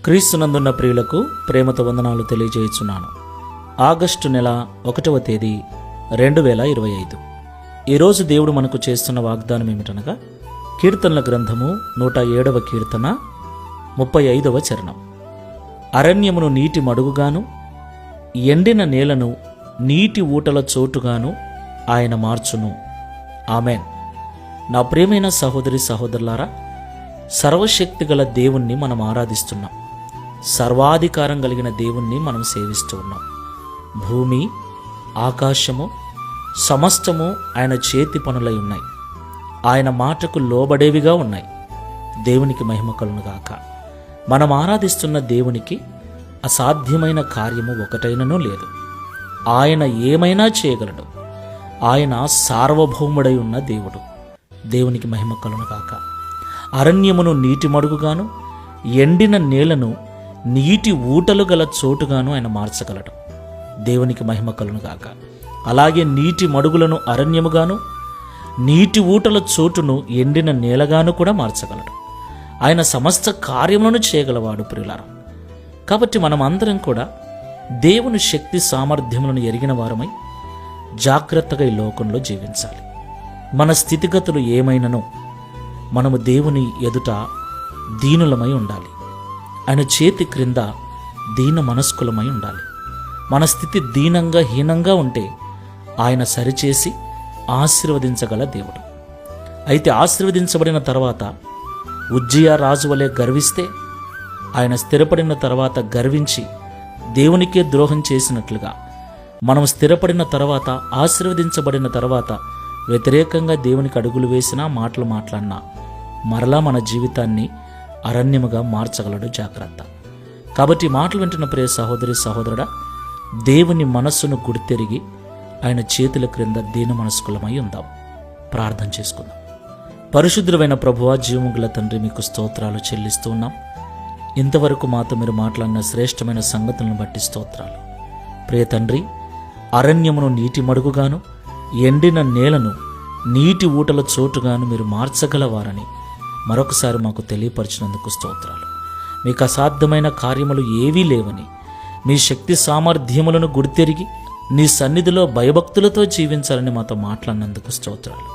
క్రీస్తునందున్న ప్రియులకు ప్రేమతో వందనాలు తెలియజేయుచున్నాను. ఆగస్టు నెల 1వ తేదీ 2025. ఈరోజు దేవుడు మనకు చేస్తున్న వాగ్దానం ఏమిటనగా కీర్తనల గ్రంథము 107వ కీర్తన 35వ చరణం. అరణ్యమును నీటి మడుగుగాను, ఎండిన నేలను నీటి ఊటల చోటుగాను ఆయన మార్చును. ఆమెన్. నా ప్రియమైన సహోదరి సహోదరులారా, సర్వశక్తి గల దేవుణ్ణి మనం ఆరాధిస్తున్నాం. సర్వాధికారం కలిగిన దేవుణ్ణి మనం సేవిస్తూ ఉన్నాం. భూమి, ఆకాశము సమస్తము ఆయన చేతి పనులై ఉన్నాయి. ఆయన మాటకు లోబడేవిగా ఉన్నాయి. దేవునికి మహిమ కలుగునుగాక. మనం ఆరాధిస్తున్న దేవునికి అసాధ్యమైన కార్యము ఒకటైనను లేదు. ఆయన ఏమైనా చేయగలడు. ఆయన సార్వభౌముడై ఉన్న దేవుడు. దేవునికి మహిమ కలుగునుగాక. అరణ్యమును నీటి మడుగుగాను, ఎండిన నేలను నీటి ఊటలు గల చోటుగాను ఆయన మార్చగలడు. దేవునికి మహిమ కలుగునుగాక. అలాగే నీటి మడుగులను అరణ్యముగాను, నీటి ఊటల చోటును ఎండిన నేలగాను కూడా మార్చగలడు. ఆయన సమస్త కార్యములను చేయగలవాడు ప్రియులారా. కాబట్టి మనం అందరం కూడా దేవుని శక్తి సామర్థ్యములను ఎరిగిన వారమై జాగ్రత్తగా ఈ లోకంలో జీవించాలి. మన స్థితిగతులు ఏమైనను మనము దేవుని ఎదుట దీనులమై ఉండాలి. ఆయన చేతి క్రింద దీన మనస్కులమై ఉండాలి. మన స్థితి దీనంగా హీనంగా ఉంటే ఆయన సరిచేసి ఆశీర్వదించగల దేవుడు. అయితే ఆశీర్వదించబడిన తర్వాత ఉజ్జియా రాజు వలె గర్విస్తే, ఆయన స్థిరపడిన తర్వాత గర్వించి దేవునికే ద్రోహం చేసినట్లుగా మనం స్థిరపడిన తర్వాత, ఆశీర్వదించబడిన తర్వాత వ్యతిరేకంగా దేవునికి అడుగులు వేసినా, మాటలు మాట్లాడినా మరలా మన జీవితాన్ని అరణ్యముగా మార్చగలడు. జాగ్రత్త. కాబట్టి మాటలు వింటున్న ప్రియ సహోదరి సహోదరుడా, దేవుని మనస్సును గుర్తెరిగి ఆయన చేతుల క్రింద దీన మనస్కులమై ఉందాం. ప్రార్థన చేసుకుందాం. పరిశుద్ధుడైన ప్రభువా, జీవముగల తండ్రి, మీకు స్తోత్రాలు చెల్లిస్తూ ఉన్నాం. ఇంతవరకు మాతో మీరు మాట్లాడిన శ్రేష్టమైన సంగతులను బట్టి స్తోత్రాలు. ప్రియ తండ్రి, అరణ్యమును నీటి మడుగుగాను, ఎండిన నేలను నీటి ఊటల చోటుగాను మీరు మార్చగలవారని మరొకసారి మాకు తెలియపరిచినందుకు స్తోత్రాలు. మీకు అసాధ్యమైన కార్యములు ఏవీ లేవని, మీ శక్తి సామర్థ్యములను గుర్తెరిగి నీ సన్నిధిలో భయభక్తులతో జీవించాలని మాతో మాట్లాడినందుకు స్తోత్రాలు.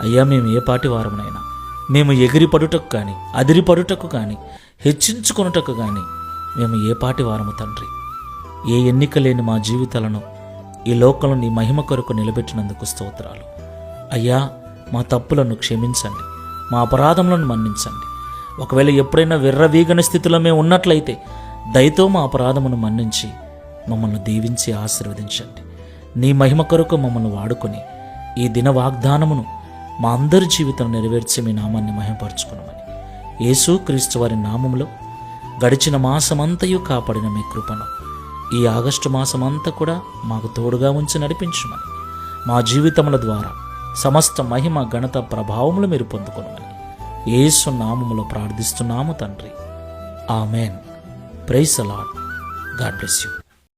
అయ్యా, మేము ఏ పాటి వారమునైనా, మేము ఎగిరిపడుటకు కానీ, అదిరిపడుటకు కానీ, హెచ్చించుకొనుటకు కానీ మేము ఏ పాటి వారము తండ్రి. ఏ ఎన్నిక లేని మా జీవితాలను ఈ లోకంలో నీ మహిమ కొరకు నిలబెట్టినందుకు స్తోత్రాలు. అయ్యా, మా తప్పులను క్షమించండి, మా అపరాధములను మన్నించండి. ఒకవేళ ఎప్పుడైనా విర్రవీగని స్థితిలో మేము ఉన్నట్లయితే దయతో మా అపరాధమును మన్నించి మమ్మల్ని దీవించి ఆశీర్వదించండి. నీ మహిమ కొరకు మమ్మల్ని వాడుకొని ఈ దిన వాగ్దానమును మా అందరి జీవితం నెరవేర్చి మీ నామాన్ని మహిమపరచుకున్నామని యేసుక్రీస్తు వారి నామములో గడిచిన మాసమంతయు కాపాడిన మీ కృపను ఈ ఆగస్టు మాసమంతా కూడా మాకు తోడుగా ఉంచి నడిపించమని, మా జీవితముల ద్వారా సమస్త మహిమ ఘనత ప్రభావములు మీరు పొందుకొనమని యేసు నామములో ప్రార్థిస్తున్నాము తండ్రి. Amen. Praise the lord. God bless you.